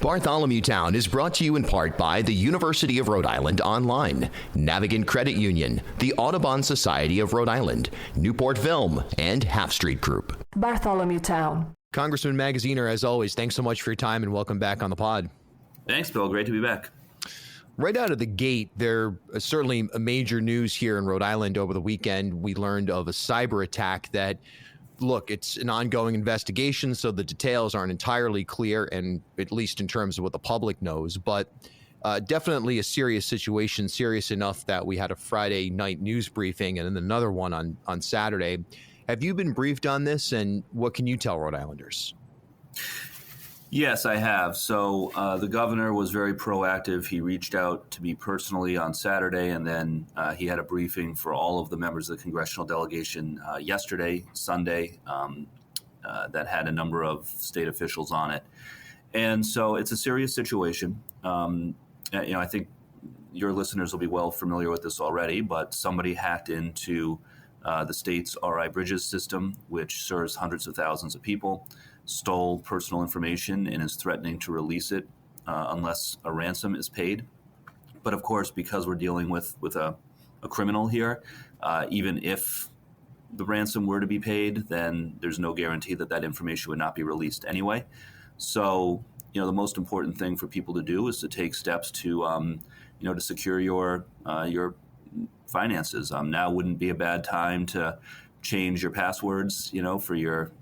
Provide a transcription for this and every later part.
Bartholomew Town is brought to you in part by the University of Rhode Island Online, Navigant Credit Union, the Audubon Society of Rhode Island, Newport Film, and Half Street Group. Bartholomew Town. Congressman Magaziner, as always, thanks so much for your time and welcome back on the pod. Thanks, Bill. Great to be back. Right out of the gate, there is certainly a major news here in Rhode Island over the weekend. We learned of a cyber attack that, look, it's an ongoing investigation, so the details aren't entirely clear, and at least in terms of what the public knows, but definitely a serious situation, serious enough that we had a Friday night news briefing and then another one on Saturday. Have you been briefed on this, and what can you tell Rhode Islanders? Yes, I have. So the governor was very proactive. He reached out to me personally on Saturday, and then he had a briefing for all of the members of the congressional delegation yesterday, Sunday, that had a number of state officials on it. And so it's a serious situation. I think your listeners will be well familiar with this already, but somebody hacked into the state's RI Bridges system, which serves hundreds of thousands of people, stole personal information and is threatening to release it unless a ransom is paid. But of course, because we're dealing with a criminal here, even if the ransom were to be paid, then there's no guarantee that that information would not be released anyway. So, the most important thing for people to do is to take steps to, to secure your finances. Now wouldn't be a bad time to change your passwords, for your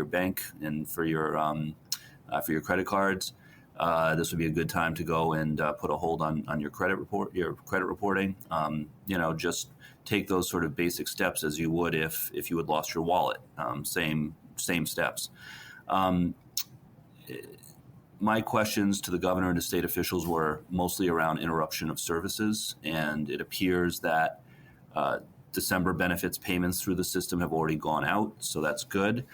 bank and for your credit cards. This would be a good time to go and put a hold on your credit reporting. Just take those sort of basic steps as you would if you had lost your wallet. Same steps. My questions to the governor and to state officials were mostly around interruption of services, and it appears that December benefits payments through the system have already gone out, so that's good.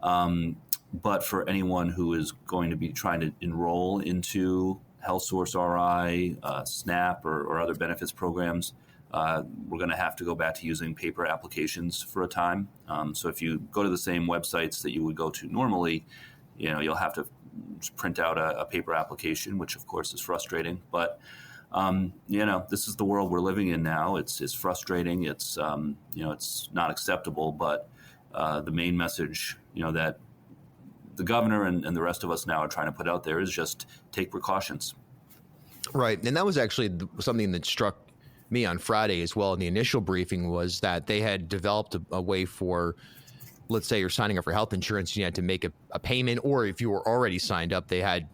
But for anyone who is going to be trying to enroll into HealthSource RI, SNAP, or other benefits programs, we're going to have to go back to using paper applications for a time. So if you go to the same websites that you would go to normally, you'll have to print out a paper application, which of course is frustrating. But this is the world we're living in now. It's frustrating. It's not acceptable. But the main message, that the governor and the rest of us now are trying to put out there is just take precautions. Right. And that was actually something that struck me on Friday as well in the initial briefing, was that they had developed a way for, let's say you're signing up for health insurance, you had to make a payment, or if you were already signed up, they had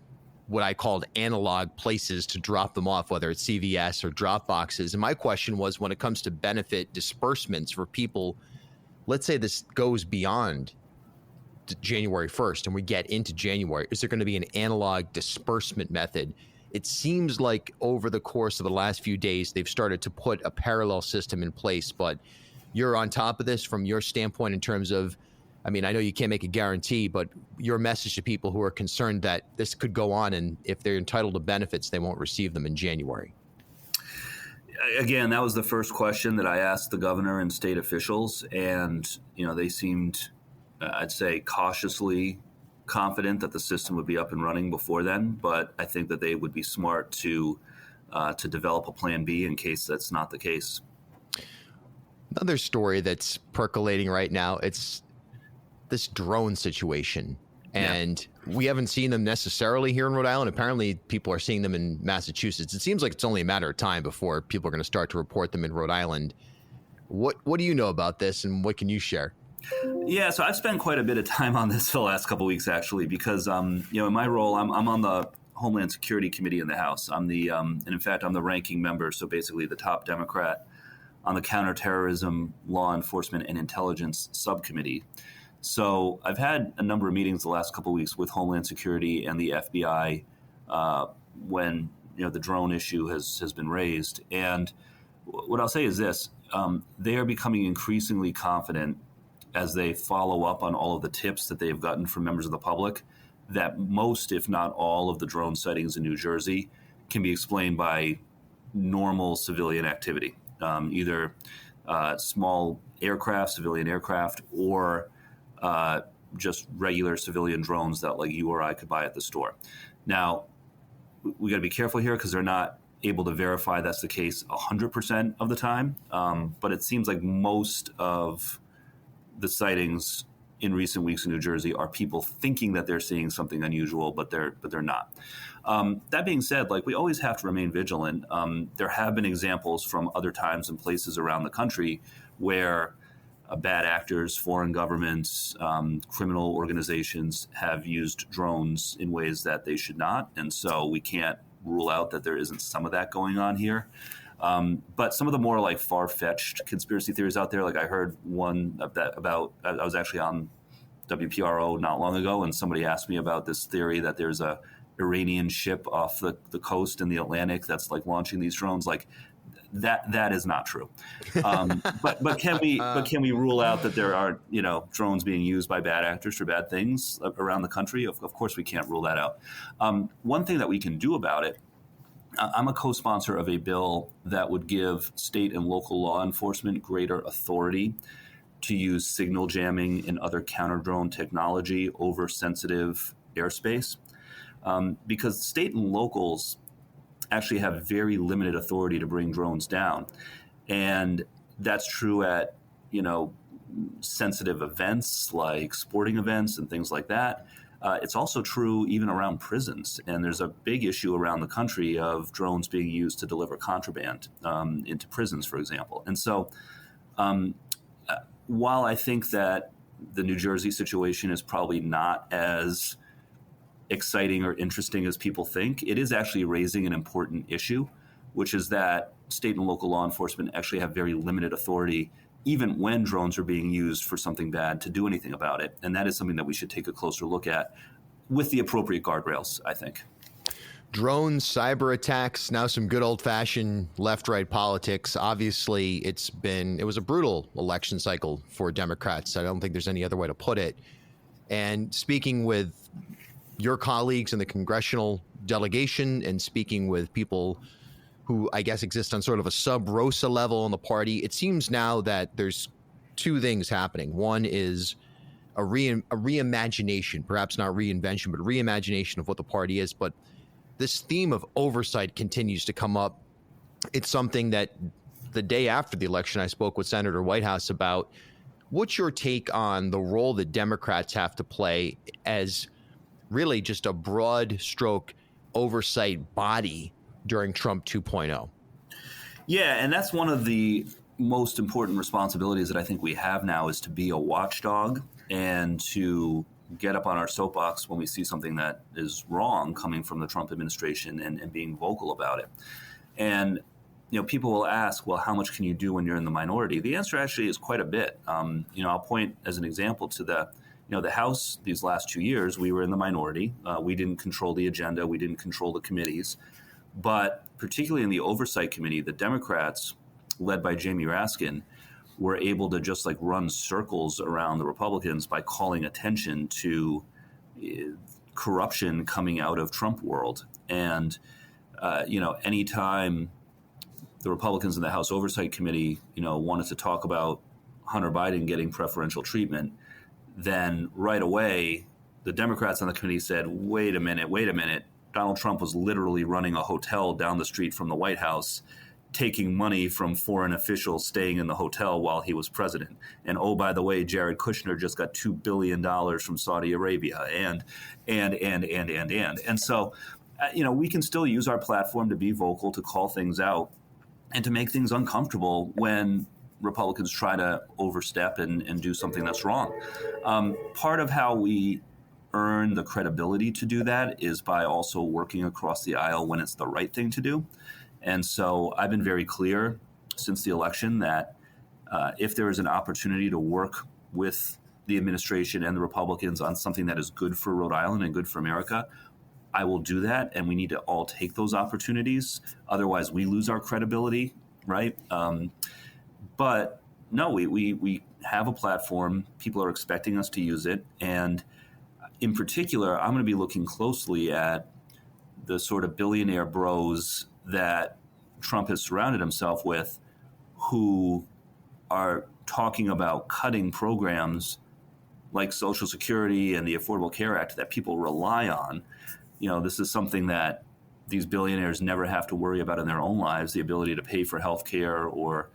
what I called analog places to drop them off, whether it's CVS or drop boxes. And my question was, when it comes to benefit disbursements for people, let's say this goes beyond January 1st and we get into January, is there going to be an analog disbursement method? It seems like over the course of the last few days, they've started to put a parallel system in place, but you're on top of this from your standpoint in terms of, I know you can't make a guarantee, but your message to people who are concerned that this could go on, and if they're entitled to benefits, they won't receive them in January. Again, that was the first question that I asked the governor and state officials, and they seemed, I'd say, cautiously confident that the system would be up and running before then. But I think that they would be smart to develop a plan B in case that's not the case. Another story that's percolating right now, it's this drone situation. And we haven't seen them necessarily here in Rhode Island. Apparently, people are seeing them in Massachusetts. It seems like it's only a matter of time before people are going to start to report them in Rhode Island. What do you know about this, and what can you share? Yeah, so I've spent quite a bit of time on this for the last couple of weeks, actually, because in my role, I'm on the Homeland Security Committee in the House. I'm the and in fact, I'm the ranking member, so basically the top Democrat on the Counterterrorism, Law Enforcement, and Intelligence Subcommittee. So I've had a number of meetings the last couple of weeks with Homeland Security and the FBI when the drone issue has been raised. And what I'll say is this: they are becoming increasingly confident as they follow up on all of the tips that they've gotten from members of the public that most, if not all, of the drone sightings in New Jersey can be explained by normal civilian activity, either small aircraft, civilian aircraft, or just regular civilian drones that like you or I could buy at the store. Now, we got to be careful here because they're not able to verify that's the case 100% of the time. But it seems like most of the sightings in recent weeks in New Jersey are people thinking that they're seeing something unusual, but they're not. That being said, like, we always have to remain vigilant. There have been examples from other times and places around the country where bad actors, foreign governments, criminal organizations have used drones in ways that they should not. And so we can't rule out that there isn't some of that going on here. But some of the more like far-fetched conspiracy theories out there, like I heard one about I was actually on WPRO not long ago, and somebody asked me about this theory that there's a Iranian ship off the coast in the Atlantic that's like launching these drones. Like that is not true. But can we rule out that there are drones being used by bad actors for bad things around the country? Of course we can't rule that out. One thing that we can do about it, I'm a co-sponsor of a bill that would give state and local law enforcement greater authority to use signal jamming and other counter-drone technology over sensitive airspace, because state and locals actually have very limited authority to bring drones down. And that's true at, sensitive events like sporting events and things like that. It's also true even around prisons. And there's a big issue around the country of drones being used to deliver contraband into prisons, for example. And so while I think that the New Jersey situation is probably not as exciting or interesting as people think, it is actually raising an important issue, which is that state and local law enforcement actually have very limited authority, even when drones are being used for something bad, to do anything about it. And that is something that we should take a closer look at with the appropriate guardrails, I think. Drones, cyber attacks, now some good old-fashioned left-right politics. Obviously, it was a brutal election cycle for Democrats. I don't think there's any other way to put it. And speaking with your colleagues in the congressional delegation and speaking with people who I guess exist on sort of a sub-Rosa level in the party, it seems now that there's two things happening. One is a reimagination, perhaps not reinvention, but reimagination of what the party is. But this theme of oversight continues to come up. It's something that the day after the election, I spoke with Senator Whitehouse about. What's your take on the role that Democrats have to play as really just a broad stroke oversight body during Trump 2.0? Yeah, and that's one of the most important responsibilities that I think we have now, is to be a watchdog and to get up on our soapbox when we see something that is wrong coming from the Trump administration and being vocal about it. And people will ask, well, how much can you do when you're in the minority? The answer actually is quite a bit. I'll point as an example to the House. These last 2 years, we were in the minority. We didn't control the agenda. We didn't control the committees. But particularly in the Oversight Committee, the Democrats, led by Jamie Raskin, were able to just like run circles around the Republicans by calling attention to corruption coming out of Trump world. And, anytime the Republicans in the House Oversight Committee, wanted to talk about Hunter Biden getting preferential treatment, then right away, the Democrats on the committee said, wait a minute. Donald Trump was literally running a hotel down the street from the White House, taking money from foreign officials staying in the hotel while he was president. And oh, by the way, Jared Kushner just got $2 billion from Saudi Arabia, and. And so, we can still use our platform to be vocal, to call things out, and to make things uncomfortable when Republicans try to overstep and do something that's wrong. Part of how we earn the credibility to do that is by also working across the aisle when it's the right thing to do. And so I've been very clear since the election that if there is an opportunity to work with the administration and the Republicans on something that is good for Rhode Island and good for America, I will do that. And we need to all take those opportunities. Otherwise, we lose our credibility, right? But no, we have a platform. People are expecting us to use it. And in particular, I'm going to be looking closely at the sort of billionaire bros that Trump has surrounded himself with, who are talking about cutting programs like Social Security and the Affordable Care Act that people rely on. This is something that these billionaires never have to worry about in their own lives the ability to pay for health care or,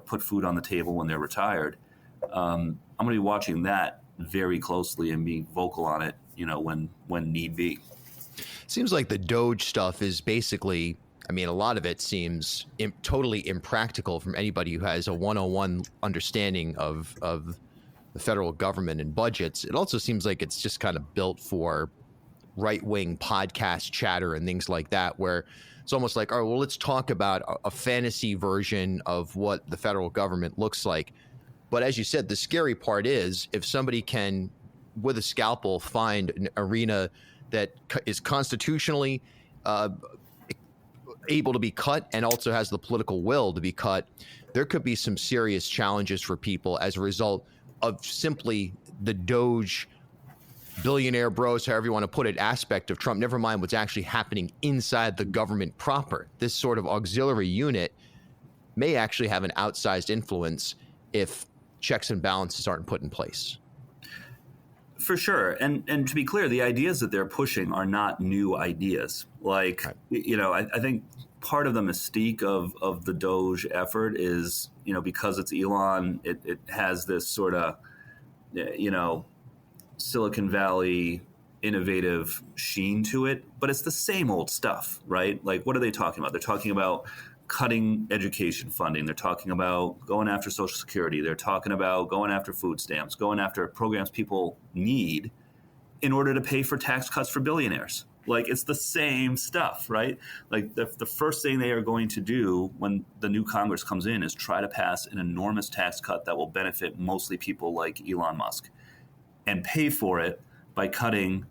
put food on the table when they're retired. I'm going to be watching that very closely and being vocal on it, when need be. Seems like the Doge stuff is basically, a lot of it seems totally impractical from anybody who has a 101 understanding of the federal government and budgets. It also seems like it's just kind of built for right-wing podcast chatter and things like that, where it's almost like, all right, well, let's talk about a fantasy version of what the federal government looks like. But as you said, the scary part is if somebody can, with a scalpel, find an arena that is constitutionally able to be cut and also has the political will to be cut, there could be some serious challenges for people as a result of simply the Doge billionaire bros, however you want to put it, aspect of Trump, never mind what's actually happening inside the government proper. This sort of auxiliary unit may actually have an outsized influence if checks and balances aren't put in place. For sure. And to be clear, the ideas that they're pushing are not new ideas. Like, right. I think part of the mystique of the Doge effort is, because it's Elon, it has this sort of, Silicon Valley innovative sheen to it, but it's the same old stuff, right? Like, what are they talking about? They're talking about cutting education funding. They're talking about going after Social Security. They're talking about going after food stamps, going after programs people need in order to pay for tax cuts for billionaires. Like, it's the same stuff, right? Like, the first thing they are going to do when the new Congress comes in is try to pass an enormous tax cut that will benefit mostly people like Elon Musk, and pay for it by cutting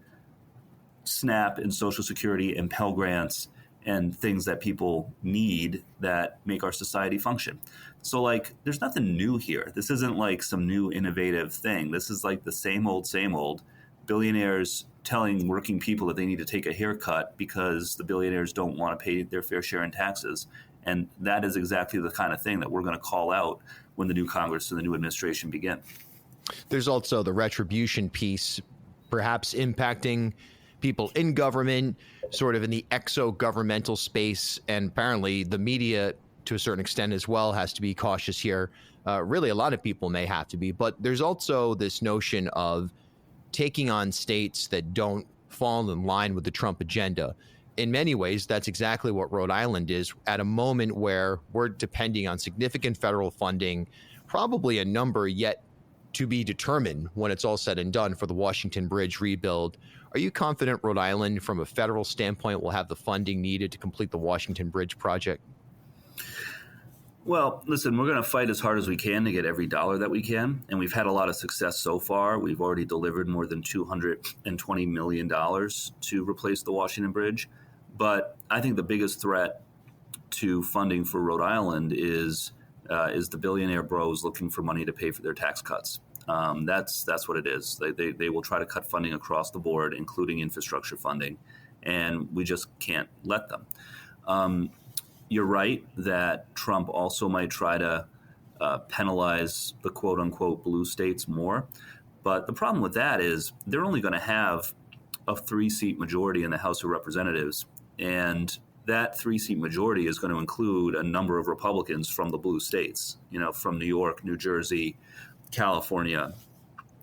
SNAP and Social Security and Pell Grants and things that people need that make our society function. So, like, there's nothing new here. This isn't like some new innovative thing. This is like the same old billionaires telling working people that they need to take a haircut because the billionaires don't want to pay their fair share in taxes. And that is exactly the kind of thing that we're going to call out when the new Congress and the new administration begin. There's also the retribution piece, perhaps impacting people in government, sort of in the exo-governmental space, and apparently the media, to a certain extent as well, has to be cautious here. Really, a lot of people may have to be, but there's also this notion of taking on states that don't fall in line with the Trump agenda. In many ways, that's exactly what Rhode Island is at a moment where we're depending on significant federal funding, probably a number yet to be determined when it's all said and done for the Washington Bridge rebuild. Are you confident Rhode Island, from a federal standpoint, will have the funding needed to complete the Washington Bridge project? Well, listen, we're going to fight as hard as we can to get every dollar that we can, and we've had a lot of success so far. We've already delivered more than $220 million to replace the Washington Bridge. But I think the biggest threat to funding for Rhode Island is the billionaire bros looking for money to pay for their tax cuts. That's what it is. They will try to cut funding across the board, including infrastructure funding, and we just can't let them. You're right that Trump also might try to penalize the quote-unquote blue states more, but the problem with that is they're only going to have a 3-seat majority in the House of Representatives, and that 3-seat majority is going to include a number of Republicans from the blue states, from New York, New Jersey, California,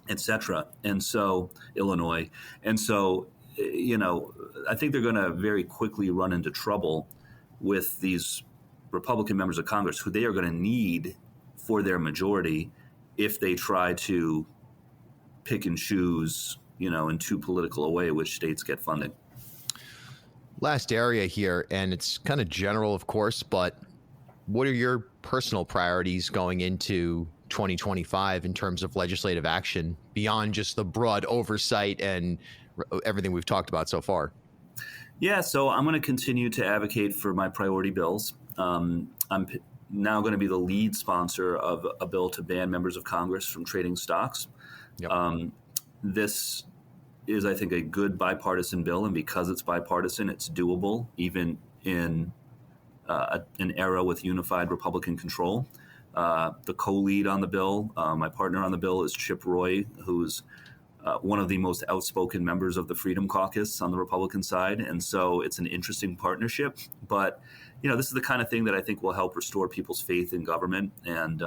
et cetera, and so Illinois. And so, I think they're going to very quickly run into trouble with these Republican members of Congress who they are going to need for their majority if they try to pick and choose, in too political a way which states get funding. Last area here, and it's kind of general, of course, but what are your personal priorities going into 2025 in terms of legislative action beyond just the broad oversight and everything we've talked about so far? Yeah, so I'm going to continue to advocate for my priority bills. I'm now going to be the lead sponsor of a bill to ban members of Congress from trading stocks. Yep. This is, I think, a good bipartisan bill, and because it's bipartisan, it's doable, even in an era with unified Republican control. The co-lead on the bill, my partner on the bill, is Chip Roy, who's one of the most outspoken members of the Freedom Caucus on the Republican side. And so it's an interesting partnership. But, this is the kind of thing that I think will help restore people's faith in government and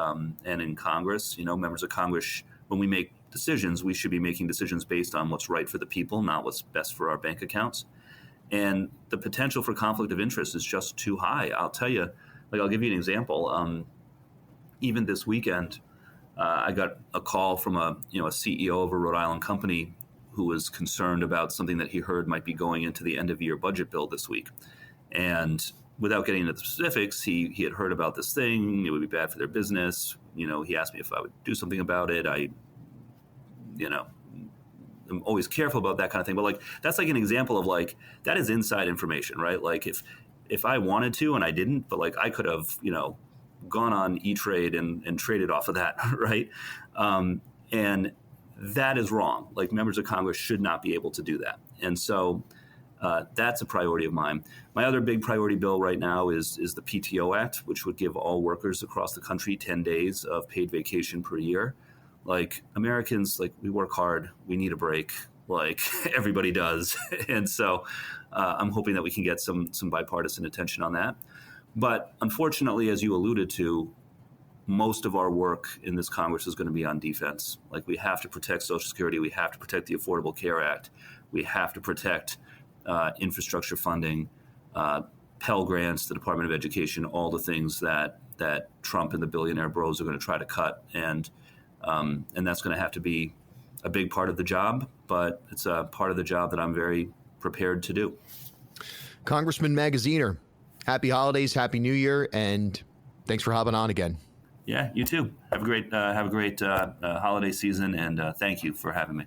in Congress. Members of Congress, when we make decisions, we should be making decisions based on what's right for the people, not what's best for our bank accounts. And the potential for conflict of interest is just too high. I'll tell you, I'll give you an example. Even this weekend, I got a call from a CEO of a Rhode Island company who was concerned about something that he heard might be going into the end of year budget bill this week. And without getting into the specifics, he had heard about this thing. It would be bad for their business. He asked me if I would do something about it. I'm always careful about that kind of thing. But that's an example of that is inside information, right? If I wanted to and I didn't, but I could have, gone on E-Trade and traded off of that, right? And that is wrong. Members of Congress should not be able to do that. And so that's a priority of mine. My other big priority bill right now is the PTO Act, which would give all workers across the country 10 days of paid vacation per year. Americans, we work hard, we need a break, everybody does. And so I'm hoping that we can get some bipartisan attention on that. But unfortunately, as you alluded to, most of our work in this Congress is going to be on defense. We have to protect Social Security. We have to protect the Affordable Care Act. We have to protect infrastructure funding, Pell Grants, the Department of Education, all the things that Trump and the billionaire bros are going to try to cut. And that's going to have to be a big part of the job, but it's a part of the job that I'm very prepared to do. Congressman Magaziner, happy holidays, happy New Year, and thanks for hopping on again. Yeah, you too. Have a great holiday season, and thank you for having me.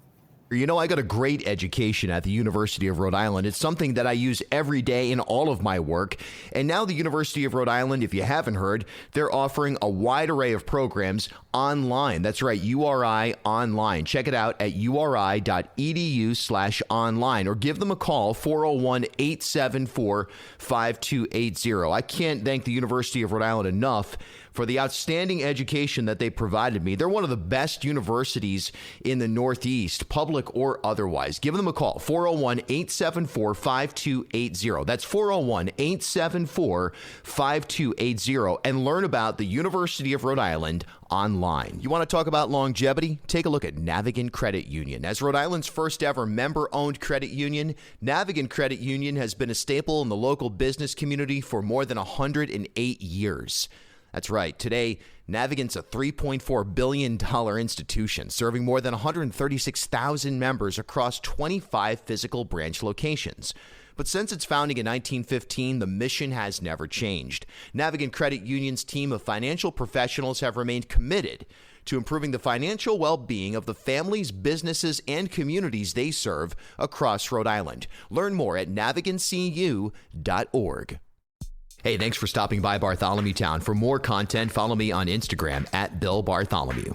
I got a great education at the University of Rhode Island. It's something that I use every day in all of my work. And now the University of Rhode Island, if you haven't heard, they're offering a wide array of programs online. That's right, URI Online. Check it out at uri.edu/online or give them a call, 401-874-5280. I can't thank the University of Rhode Island enough for the outstanding education that they provided me. They're one of the best universities in the Northeast, public or otherwise. Give them a call, 401-874-5280. That's 401-874-5280, and learn about the University of Rhode Island online. You want to talk about longevity? Take a look at Navigant Credit Union. As Rhode Island's first ever member-owned credit union, Navigant Credit Union has been a staple in the local business community for more than 108 years. That's right. Today, Navigant's a $3.4 billion institution serving more than 136,000 members across 25 physical branch locations. But since its founding in 1915, the mission has never changed. Navigant Credit Union's team of financial professionals have remained committed to improving the financial well-being of the families, businesses, and communities they serve across Rhode Island. Learn more at navigantcu.org. Hey, thanks for stopping by Bartholomew Town. For more content, follow me on Instagram at Bill Bartholomew.